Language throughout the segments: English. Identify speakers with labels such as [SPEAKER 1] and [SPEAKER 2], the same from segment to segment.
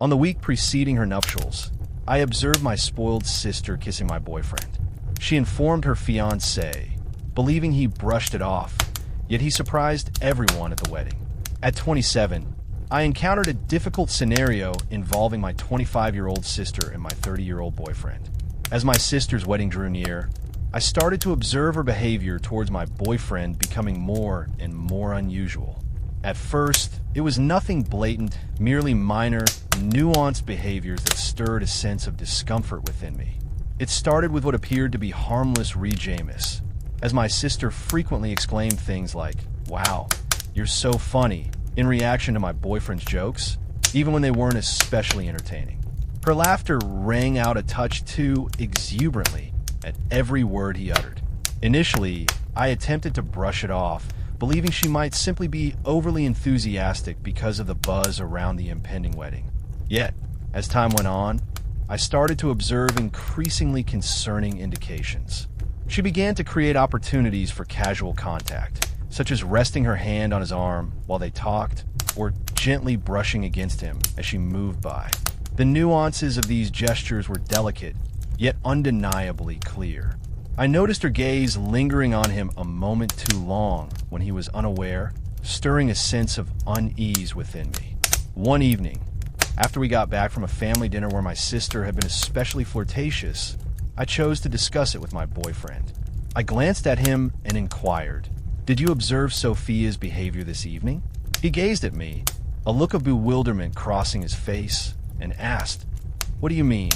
[SPEAKER 1] On the week preceding her nuptials, I observed my spoiled sister kissing my boyfriend. She informed her fiancé, believing he brushed it off, yet he surprised everyone at the wedding. At 27, I encountered a difficult scenario involving my 25-year-old sister and my 30-year-old boyfriend. As my sister's wedding drew near, I started to observe her behavior towards my boyfriend becoming more and more unusual. At first, it was nothing blatant, merely minor, nuanced behaviors that stirred a sense of discomfort within me. It started with what appeared to be harmless rejamus, as my sister frequently exclaimed things like, "Wow, you're so funny," in reaction to my boyfriend's jokes, even when they weren't especially entertaining. Her laughter rang out a touch too exuberantly at every word he uttered. Initially, I attempted to brush it off, believing she might simply be overly enthusiastic because of the buzz around the impending wedding. Yet, as time went on, I started to observe increasingly concerning indications. She began to create opportunities for casual contact, such as resting her hand on his arm while they talked, or gently brushing against him as she moved by. The nuances of these gestures were delicate, yet undeniably clear. I noticed her gaze lingering on him a moment too long when he was unaware, stirring a sense of unease within me. One evening, after we got back from a family dinner where my sister had been especially flirtatious, I chose to discuss it with my boyfriend. I glanced at him and inquired, "Did you observe Sophia's behavior this evening?" He gazed at me, a look of bewilderment crossing his face, and asked, "What do you mean?"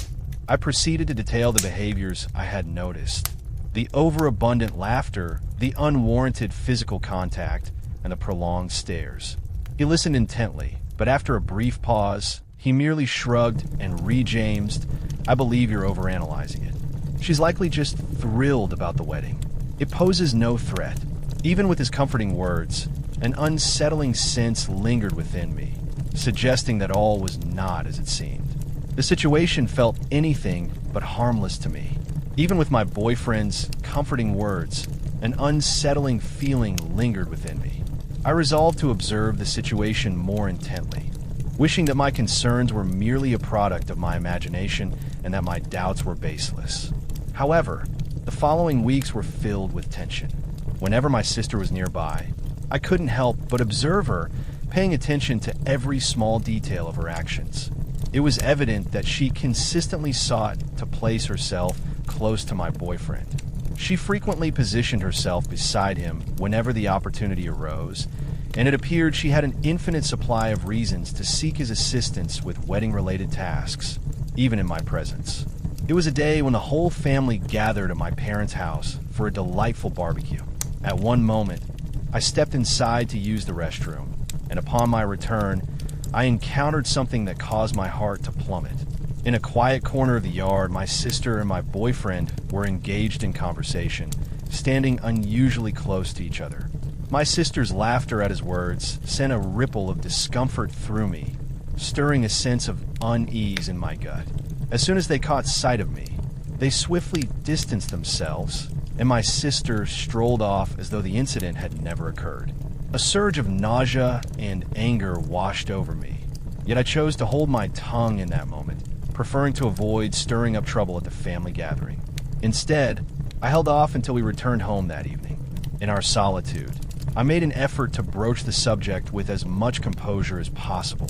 [SPEAKER 1] I proceeded to detail the behaviors I had noticed. The overabundant laughter, the unwarranted physical contact, and the prolonged stares. He listened intently, but after a brief pause, he merely shrugged and rejamed, "I believe you're overanalyzing it. She's likely just thrilled about the wedding. It poses no threat." Even with his comforting words, an unsettling sense lingered within me, suggesting that all was not as it seemed. The situation felt anything but harmless to me. Even with my boyfriend's comforting words, an unsettling feeling lingered within me. I resolved to observe the situation more intently, wishing that my concerns were merely a product of my imagination and that my doubts were baseless. However, the following weeks were filled with tension. Whenever my sister was nearby, I couldn't help but observe her, paying attention to every small detail of her actions. It was evident that she consistently sought to place herself close to my boyfriend. She frequently positioned herself beside him whenever the opportunity arose, and it appeared she had an infinite supply of reasons to seek his assistance with wedding-related tasks, even in my presence. It was a day when the whole family gathered at my parents' house for a delightful barbecue. At one moment, I stepped inside to use the restroom, and upon my return, I encountered something that caused my heart to plummet. In a quiet corner of the yard, my sister and my boyfriend were engaged in conversation, standing unusually close to each other. My sister's laughter at his words sent a ripple of discomfort through me, stirring a sense of unease in my gut. As soon as they caught sight of me, they swiftly distanced themselves, and my sister strolled off as though the incident had never occurred. A surge of nausea and anger washed over me, yet I chose to hold my tongue in that moment, preferring to avoid stirring up trouble at the family gathering. Instead, I held off until we returned home that evening. In our solitude, I made an effort to broach the subject with as much composure as possible.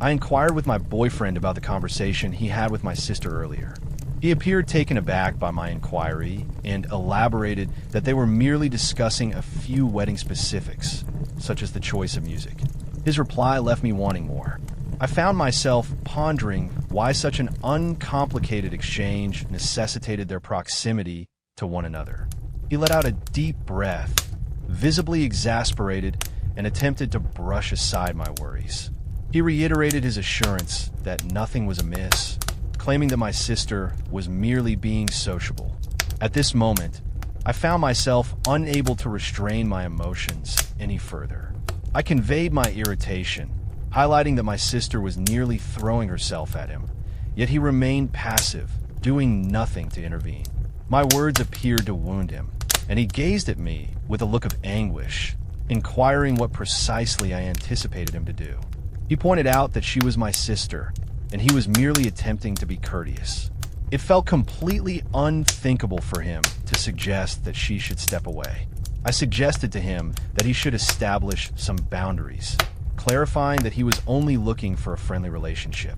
[SPEAKER 1] I inquired with my boyfriend about the conversation he had with my sister earlier. He appeared taken aback by my inquiry and elaborated that they were merely discussing a few wedding specifics, such as the choice of music. His reply left me wanting more. I found myself pondering why such an uncomplicated exchange necessitated their proximity to one another. He let out a deep breath, visibly exasperated, and attempted to brush aside my worries. He reiterated his assurance that nothing was amiss, claiming that my sister was merely being sociable. At this moment, I found myself unable to restrain my emotions any further. I conveyed my irritation, highlighting that my sister was nearly throwing herself at him, yet he remained passive, doing nothing to intervene. My words appeared to wound him, and he gazed at me with a look of anguish, inquiring what precisely I anticipated him to do. He pointed out that she was my sister, and he was merely attempting to be courteous. It felt completely unthinkable for him to suggest that she should step away. I suggested to him that he should establish some boundaries, clarifying that he was only looking for a friendly relationship.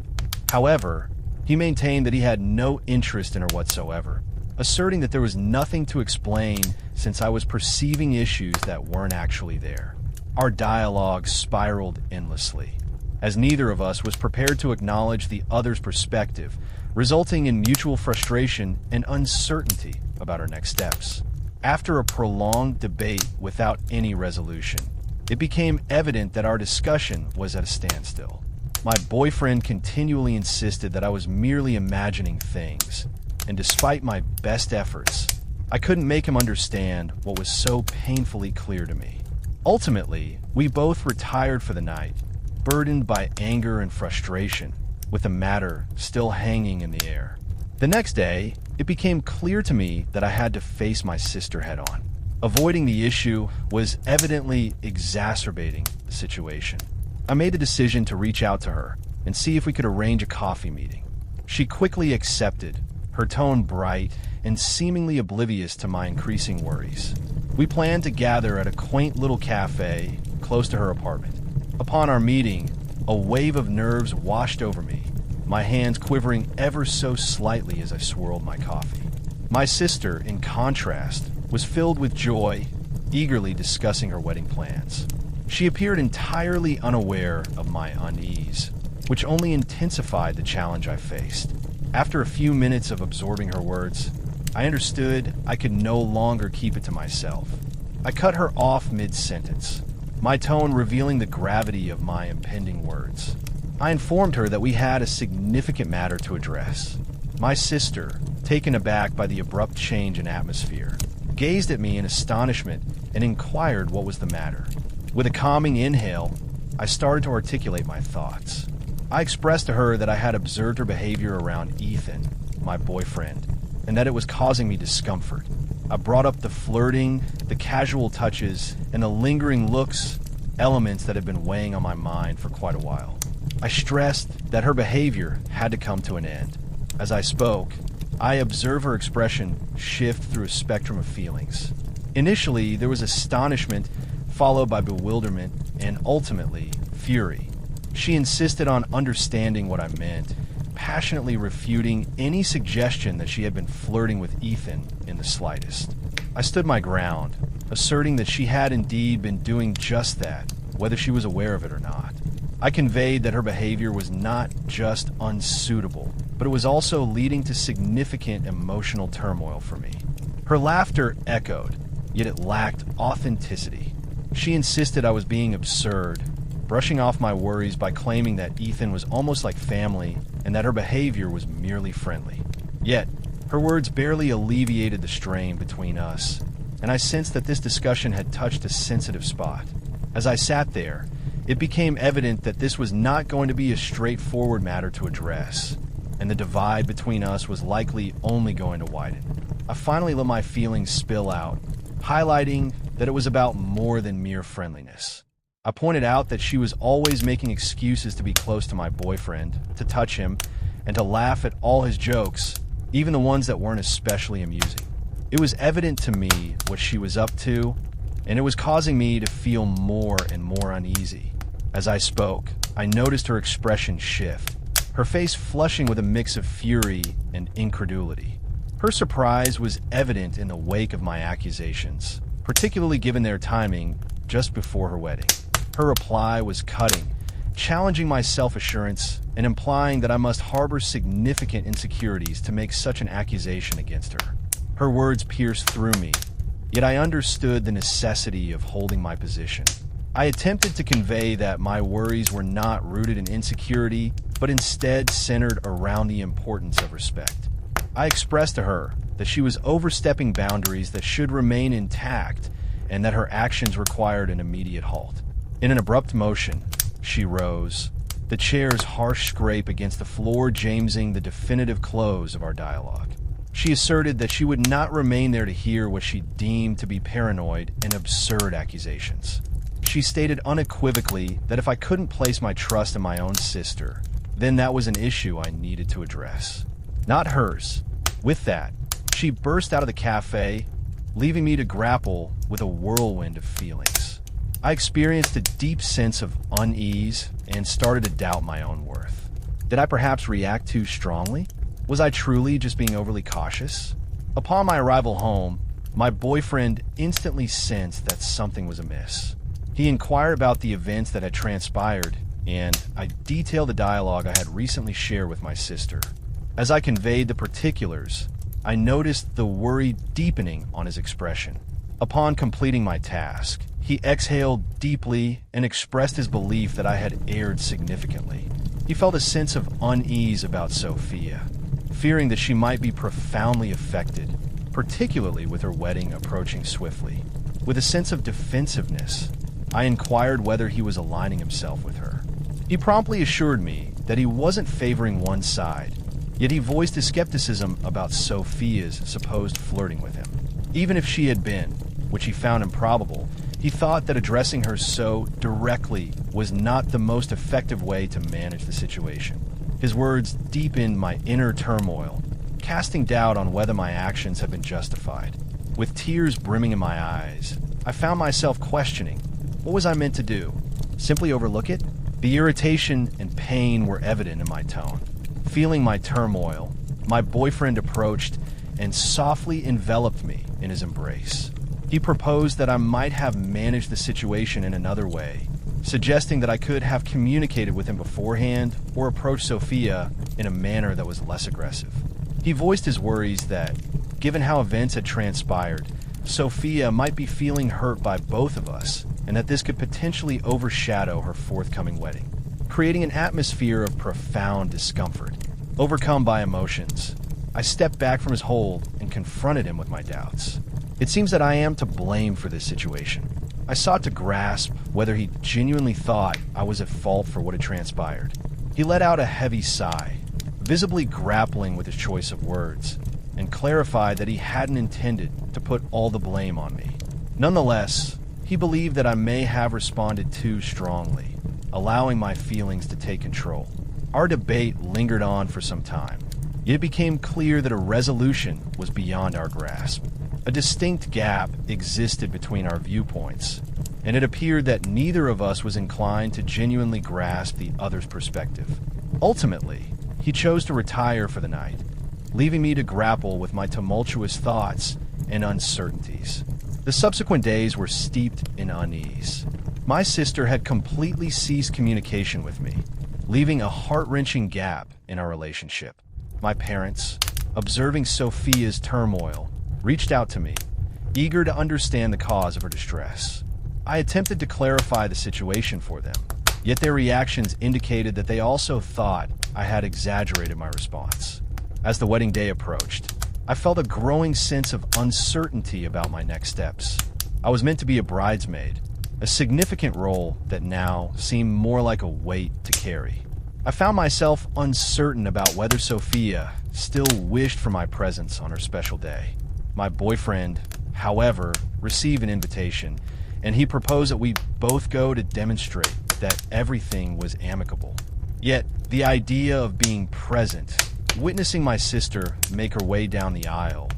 [SPEAKER 1] However, he maintained that he had no interest in her whatsoever, asserting that there was nothing to explain since I was perceiving issues that weren't actually there. Our dialogue spiraled endlessly, as neither of us was prepared to acknowledge the other's perspective, resulting in mutual frustration and uncertainty about our next steps. After a prolonged debate without any resolution, it became evident that our discussion was at a standstill. My boyfriend continually insisted that I was merely imagining things, and despite my best efforts, I couldn't make him understand what was so painfully clear to me. Ultimately, we both retired for the night, burdened by anger and frustration, with the matter still hanging in the air. The next day, it became clear to me that I had to face my sister head-on. Avoiding the issue was evidently exacerbating the situation. I made the decision to reach out to her and see if we could arrange a coffee meeting. She quickly accepted, her tone bright and seemingly oblivious to my increasing worries. We planned to gather at a quaint little cafe close to her apartment. Upon our meeting, a wave of nerves washed over me, my hands quivering ever so slightly as I swirled my coffee. My sister, in contrast, was filled with joy, eagerly discussing her wedding plans. She appeared entirely unaware of my unease, which only intensified the challenge I faced. After a few minutes of absorbing her words, I understood I could no longer keep it to myself. I cut her off mid-sentence, my tone revealing the gravity of my impending words. I informed her that we had a significant matter to address. My sister, taken aback by the abrupt change in atmosphere, gazed at me in astonishment and inquired what was the matter. With a calming inhale, I started to articulate my thoughts. I expressed to her that I had observed her behavior around Ethan, my boyfriend, and that it was causing me discomfort. I brought up the flirting, the casual touches, and the lingering looks, elements that had been weighing on my mind for quite a while. I stressed that her behavior had to come to an end. As I spoke, I observed her expression shift through a spectrum of feelings. Initially, there was astonishment, followed by bewilderment, and ultimately, fury. She insisted on understanding what I meant, passionately refuting any suggestion that she had been flirting with Ethan in the slightest. I stood my ground, asserting that she had indeed been doing just that, whether she was aware of it or not. I conveyed that her behavior was not just unsuitable, but it was also leading to significant emotional turmoil for me. Her laughter echoed, yet it lacked authenticity. She insisted I was being absurd, brushing off my worries by claiming that Ethan was almost like family and that her behavior was merely friendly. Yet, her words barely alleviated the strain between us, and I sensed that this discussion had touched a sensitive spot. As I sat there, it became evident that this was not going to be a straightforward matter to address, and the divide between us was likely only going to widen. I finally let my feelings spill out, highlighting that it was about more than mere friendliness. I pointed out that she was always making excuses to be close to my boyfriend, to touch him, and to laugh at all his jokes, even the ones that weren't especially amusing. It was evident to me what she was up to, and it was causing me to feel more and more uneasy. As I spoke, I noticed her expression shift, her face flushing with a mix of fury and incredulity. Her surprise was evident in the wake of my accusations, particularly given their timing just before her wedding. Her reply was cutting, challenging my self-assurance and implying that I must harbor significant insecurities to make such an accusation against her. Her words pierced through me, yet I understood the necessity of holding my position. I attempted to convey that my worries were not rooted in insecurity, but instead centered around the importance of respect. I expressed to her that she was overstepping boundaries that should remain intact and that her actions required an immediate halt. In an abrupt motion, she rose, the chair's harsh scrape against the floor jamesing the definitive close of our dialogue. She asserted that she would not remain there to hear what she deemed to be paranoid and absurd accusations. She stated unequivocally that if I couldn't place my trust in my own sister, then that was an issue I needed to address, not hers. With that, she burst out of the cafe, leaving me to grapple with a whirlwind of feelings. I experienced a deep sense of unease and started to doubt my own worth. Did I perhaps react too strongly? Was I truly just being overly cautious? Upon my arrival home, my boyfriend instantly sensed that something was amiss. He inquired about the events that had transpired, and I detailed the dialogue I had recently shared with my sister. As I conveyed the particulars, I noticed the worry deepening on his expression. Upon completing my task, he exhaled deeply and expressed his belief that I had erred significantly. He felt a sense of unease about Sophia, fearing that she might be profoundly affected, particularly with her wedding approaching swiftly. With a sense of defensiveness, I inquired whether he was aligning himself with her. He promptly assured me that he wasn't favoring one side, yet he voiced his skepticism about Sophia's supposed flirting with him. Even if she had been, which he found improbable, he thought that addressing her so directly was not the most effective way to manage the situation. His words deepened my inner turmoil, casting doubt on whether my actions had been justified. With tears brimming in my eyes, I found myself questioning, what was I meant to do? Simply overlook it? The irritation and pain were evident in my tone. Feeling my turmoil, my boyfriend approached and softly enveloped me in his embrace. He proposed that I might have managed the situation in another way, suggesting that I could have communicated with him beforehand or approached Sophia in a manner that was less aggressive. He voiced his worries that, given how events had transpired, Sophia might be feeling hurt by both of us, and that this could potentially overshadow her forthcoming wedding, creating an atmosphere of profound discomfort. Overcome by emotions, I stepped back from his hold and confronted him with my doubts. It seems that I am to blame for this situation. I sought to grasp whether he genuinely thought I was at fault for what had transpired. He let out a heavy sigh, visibly grappling with his choice of words, and clarified that he hadn't intended to put all the blame on me. Nonetheless, he believed that I may have responded too strongly, allowing my feelings to take control. Our debate lingered on for some time. It became clear that a resolution was beyond our grasp. A distinct gap existed between our viewpoints, and it appeared that neither of us was inclined to genuinely grasp the other's perspective. Ultimately, he chose to retire for the night, leaving me to grapple with my tumultuous thoughts and uncertainties. The subsequent days were steeped in unease. My sister had completely ceased communication with me, leaving a heart-wrenching gap in our relationship. My parents, observing Sophia's turmoil, reached out to me, eager to understand the cause of her distress. I attempted to clarify the situation for them, yet their reactions indicated that they also thought I had exaggerated my response. As the wedding day approached, I felt a growing sense of uncertainty about my next steps. I was meant to be a bridesmaid, a significant role that now seemed more like a weight to carry. I found myself uncertain about whether Sophia still wished for my presence on her special day. My boyfriend, however, received an invitation, and he proposed that we both go to demonstrate that everything was amicable. Yet, the idea of being present, witnessing my sister make her way down the aisle,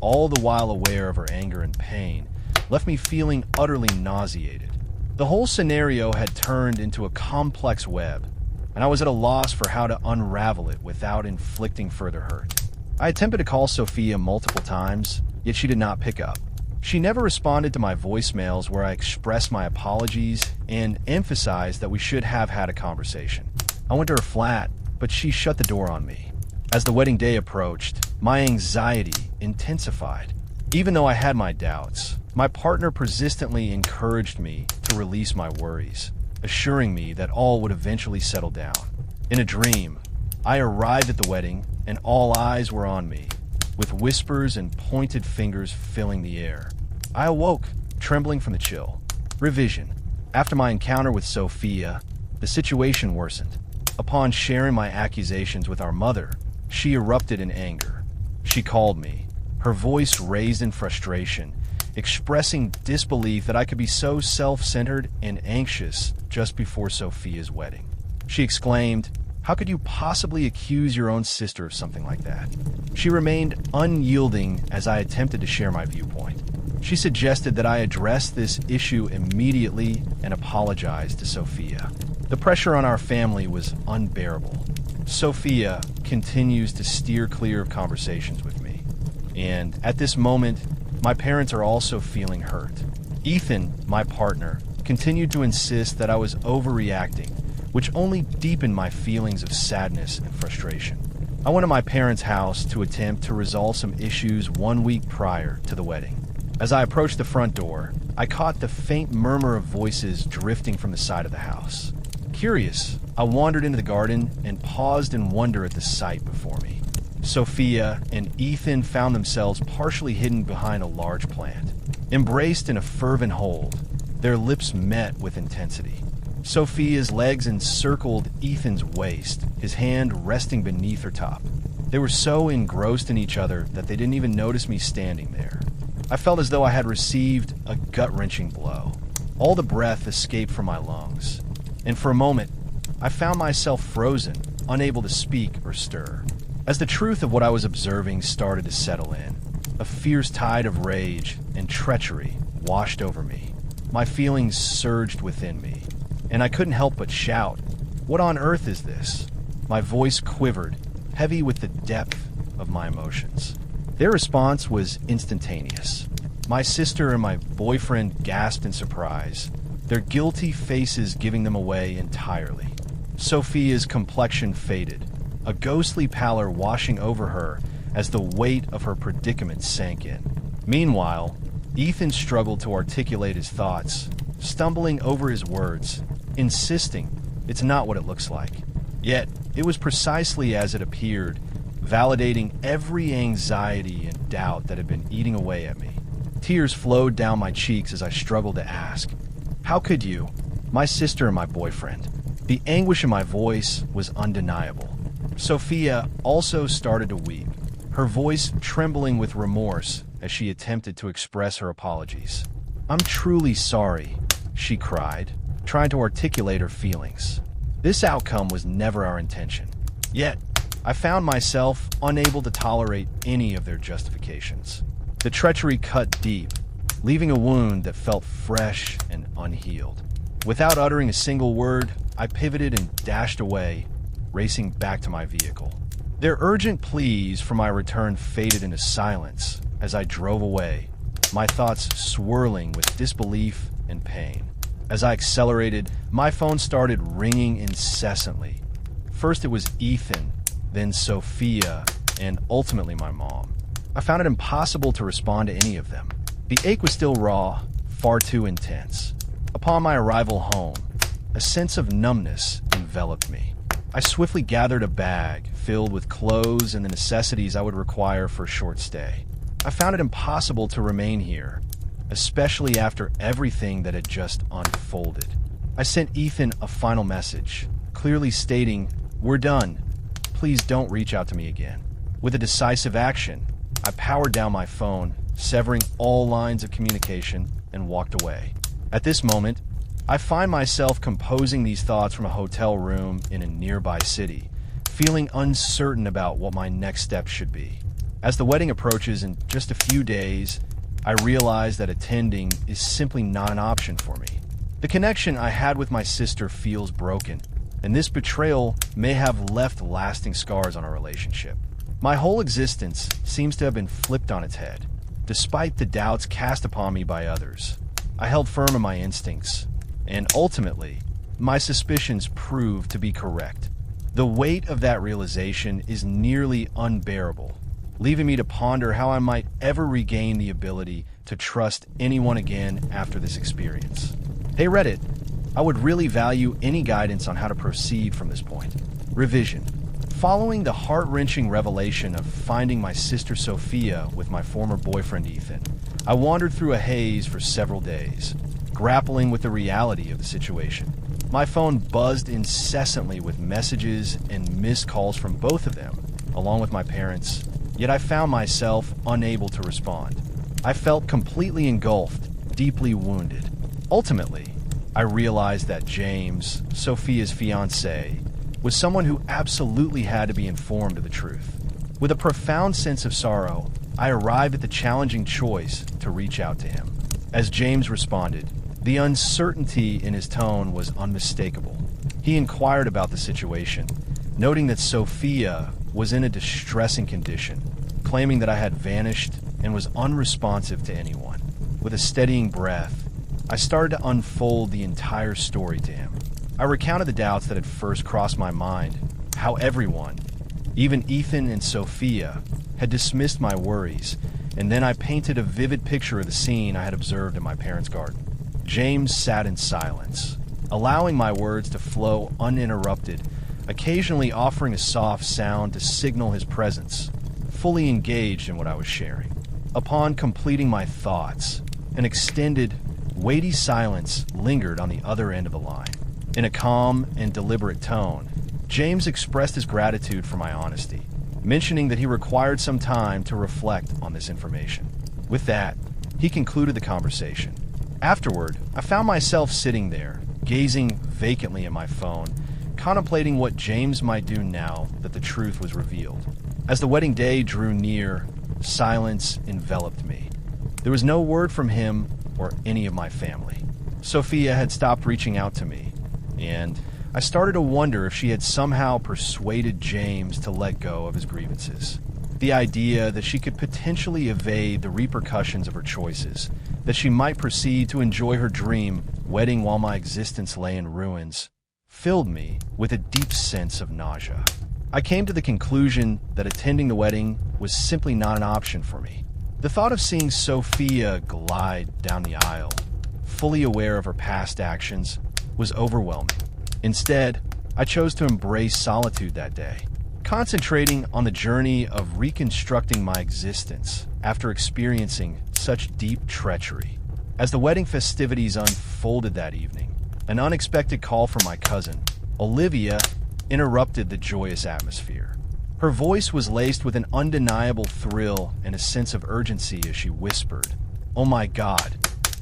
[SPEAKER 1] all the while aware of her anger and pain, left me feeling utterly nauseated. The whole scenario had turned into a complex web, and I was at a loss for how to unravel it without inflicting further hurt. I attempted to call Sophia multiple times, yet she did not pick up. She never responded to my voicemails where I expressed my apologies and emphasized that we should have had a conversation. I went to her flat, but she shut the door on me. As the wedding day approached, my anxiety intensified. Even though I had my doubts, my partner persistently encouraged me to release my worries, assuring me that all would eventually settle down. In a dream, I arrived at the wedding and all eyes were on me, with whispers and pointed fingers filling the air. I awoke, trembling from the chill. Revision. After my encounter with Sophia, the situation worsened. Upon sharing my accusations with our mother, she erupted in anger. She called me, her voice raised in frustration, expressing disbelief that I could be so self-centered and anxious just before Sophia's wedding. She exclaimed, How could you possibly accuse your own sister of something like that? She remained unyielding as I attempted to share my viewpoint. She suggested that I address this issue immediately and apologize to Sophia. The pressure on our family was unbearable. Sophia continues to steer clear of conversations with me. And at this moment, my parents are also feeling hurt. Ethan, my partner, continued to insist that I was overreacting, which only deepened my feelings of sadness and frustration. I went to my parents' house to attempt to resolve some issues 1 week prior to the wedding. As I approached the front door, I caught the faint murmur of voices drifting from the side of the house. Curious, I wandered into the garden and paused in wonder at the sight before me. Sophia and Ethan found themselves partially hidden behind a large plant. Embraced in a fervent hold, their lips met with intensity. Sophia's legs encircled Ethan's waist, his hand resting beneath her top. They were so engrossed in each other that they didn't even notice me standing there. I felt as though I had received a gut-wrenching blow. All the breath escaped from my lungs, and for a moment, I found myself frozen, unable to speak or stir. As the truth of what I was observing started to settle in, a fierce tide of rage and treachery washed over me. My feelings surged within me, and I couldn't help but shout, "What on earth is this?" My voice quivered, heavy with the depth of my emotions. Their response was instantaneous. My sister and my boyfriend gasped in surprise, their guilty faces giving them away entirely. Sophia's complexion faded, a ghostly pallor washing over her as the weight of her predicament sank in. Meanwhile, Ethan struggled to articulate his thoughts, stumbling over his words, insisting it's not what it looks like. Yet, it was precisely as it appeared, validating every anxiety and doubt that had been eating away at me. Tears flowed down my cheeks as I struggled to ask, "How could you? My sister and my boyfriend." The anguish in my voice was undeniable. Sophia also started to weep, her voice trembling with remorse as she attempted to express her apologies. "I'm truly sorry," she cried, trying to articulate her feelings. This outcome was never our intention. Yet, I found myself unable to tolerate any of their justifications. The treachery cut deep, leaving a wound that felt fresh and unhealed. Without uttering a single word, I pivoted and dashed away, racing back to my vehicle. Their urgent pleas for my return faded into silence as I drove away, my thoughts swirling with disbelief and pain. As I accelerated, my phone started ringing incessantly. First it was Ethan, then Sophia, and ultimately my mom. I found it impossible to respond to any of them. The ache was still raw, far too intense. Upon my arrival home, a sense of numbness enveloped me. I swiftly gathered a bag filled with clothes and the necessities I would require for a short stay. I found it impossible to remain here, especially after everything that had just unfolded. I sent Ethan a final message, clearly stating, "We're done. Please don't reach out to me again." With a decisive action, I powered down my phone, severing all lines of communication, and walked away. At this moment, I find myself composing these thoughts from a hotel room in a nearby city, feeling uncertain about what my next steps should be. As the wedding approaches in just a few days, I realize that attending is simply not an option for me. The connection I had with my sister feels broken, and this betrayal may have left lasting scars on our relationship. My whole existence seems to have been flipped on its head, despite the doubts cast upon me by others. I held firm in my instincts, and ultimately, my suspicions proved to be correct. The weight of that realization is nearly unbearable, leaving me to ponder how I might ever regain the ability to trust anyone again after this experience. Hey Reddit, I would really value any guidance on how to proceed from this point. Revision. Following the heart-wrenching revelation of finding my sister Sophia with my former boyfriend Ethan, I wandered through a haze for several days, grappling with the reality of the situation. My phone buzzed incessantly with messages and missed calls from both of them, along with my parents, yet I found myself unable to respond. I felt completely engulfed, deeply wounded. Ultimately, I realized that James, Sophia's fiancé, was someone who absolutely had to be informed of the truth. With a profound sense of sorrow, I arrived at the challenging choice to reach out to him. As James responded, the uncertainty in his tone was unmistakable. He inquired about the situation, noting that Sophia was in a distressing condition, claiming that I had vanished and was unresponsive to anyone. With a steadying breath, I started to unfold the entire story to him. I recounted the doubts that had first crossed my mind, how everyone, even Ethan and Sophia, had dismissed my worries, and then I painted a vivid picture of the scene I had observed in my parents' garden. James sat in silence, allowing my words to flow uninterrupted, occasionally offering a soft sound to signal his presence, fully engaged in what I was sharing. Upon completing my thoughts, an extended, weighty silence lingered on the other end of the line. In a calm and deliberate tone, James expressed his gratitude for my honesty, mentioning that he required some time to reflect on this information. With that, he concluded the conversation. Afterward, I found myself sitting there, gazing vacantly at my phone, contemplating what James might do now that the truth was revealed. As the wedding day drew near, silence enveloped me. There was no word from him or any of my family. Sophia had stopped reaching out to me, and I started to wonder if she had somehow persuaded James to let go of his grievances. The idea that she could potentially evade the repercussions of her choices, that she might proceed to enjoy her dream wedding while my existence lay in ruins, filled me with a deep sense of nausea. I came to the conclusion that attending the wedding was simply not an option for me. The thought of seeing Sophia glide down the aisle, fully aware of her past actions, was overwhelming. Instead, I chose to embrace solitude that day, concentrating on the journey of reconstructing my existence after experiencing such deep treachery. As the wedding festivities unfolded that evening, an unexpected call from my cousin, Olivia, interrupted the joyous atmosphere. Her voice was laced with an undeniable thrill and a sense of urgency as she whispered, "Oh my God,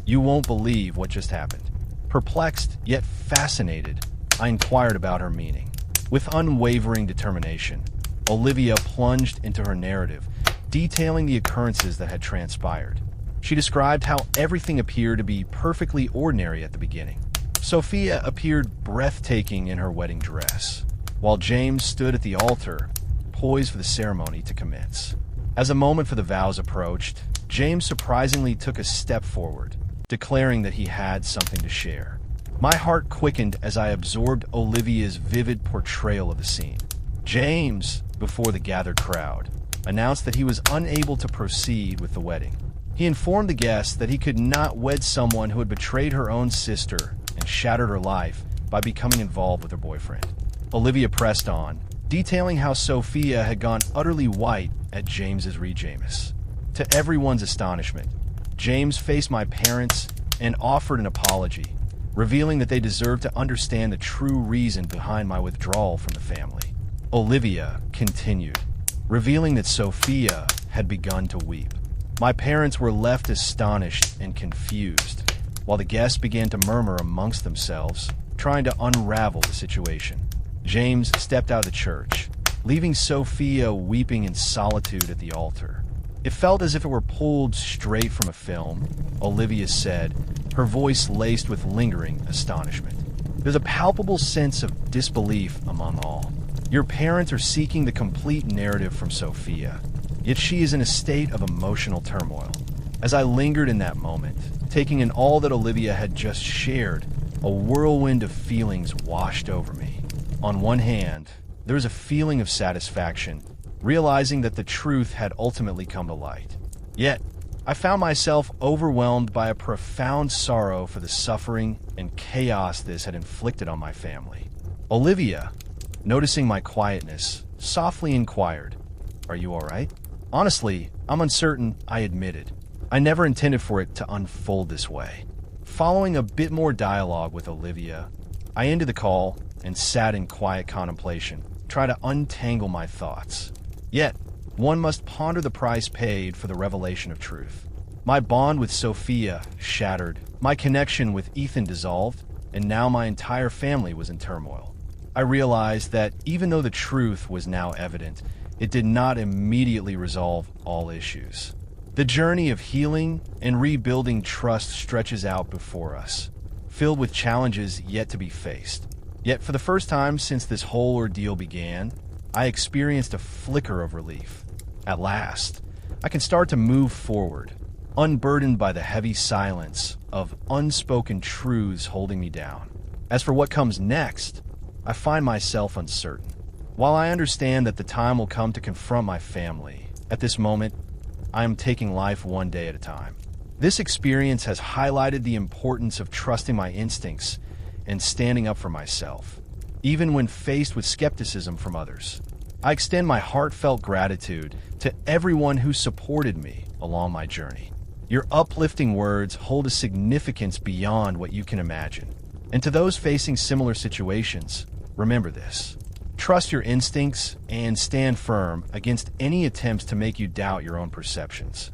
[SPEAKER 1] you won't believe what just happened." Perplexed yet fascinated, I inquired about her meaning. With unwavering determination, Olivia plunged into her narrative, detailing the occurrences that had transpired. She described how everything appeared to be perfectly ordinary at the beginning. Sophia appeared breathtaking in her wedding dress, while James stood at the altar, poised for the ceremony to commence. As the moment for the vows approached, James surprisingly took a step forward, declaring that he had something to share. My heart quickened as I absorbed Olivia's vivid portrayal of the scene. James, before the gathered crowd, announced that he was unable to proceed with the wedding. He informed the guests that he could not wed someone who had betrayed her own sister and shattered her life by becoming involved with her boyfriend. Olivia pressed on, detailing how Sophia had gone utterly white at James's rejamus. To everyone's astonishment, James faced my parents and offered an apology, revealing that they deserved to understand the true reason behind my withdrawal from the family. Olivia continued, revealing that Sophia had begun to weep. My parents were left astonished and confused, while the guests began to murmur amongst themselves, trying to unravel the situation. James stepped out of the church, leaving Sophia weeping in solitude at the altar. It felt as if it were pulled straight from a film, Olivia said, her voice laced with lingering astonishment. There's a palpable sense of disbelief among all. Your parents are seeking the complete narrative from Sophia, yet she is in a state of emotional turmoil. As I lingered in that moment, taking in all that Olivia had just shared, a whirlwind of feelings washed over me. On one hand, there was a feeling of satisfaction, realizing that the truth had ultimately come to light. Yet, I found myself overwhelmed by a profound sorrow for the suffering and chaos this had inflicted on my family. Olivia, noticing my quietness, softly inquired, "Are you all right?" "Honestly, I'm uncertain," I admitted. I never intended for it to unfold this way. Following a bit more dialogue with Olivia, I ended the call and sat in quiet contemplation, trying to untangle my thoughts. Yet, one must ponder the price paid for the revelation of truth. My bond with Sophia shattered, my connection with Ethan dissolved, and now my entire family was in turmoil. I realized that even though the truth was now evident, it did not immediately resolve all issues. The journey of healing and rebuilding trust stretches out before us, filled with challenges yet to be faced. Yet for the first time since this whole ordeal began, I experienced a flicker of relief. At last, I can start to move forward, unburdened by the heavy silence of unspoken truths holding me down. As for what comes next, I find myself uncertain. While I understand that the time will come to confront my family, at this moment, I am taking life one day at a time. This experience has highlighted the importance of trusting my instincts and standing up for myself, even when faced with skepticism from others. I extend my heartfelt gratitude to everyone who supported me along my journey. Your uplifting words hold a significance beyond what you can imagine. And to those facing similar situations, remember this. Trust your instincts and stand firm against any attempts to make you doubt your own perceptions.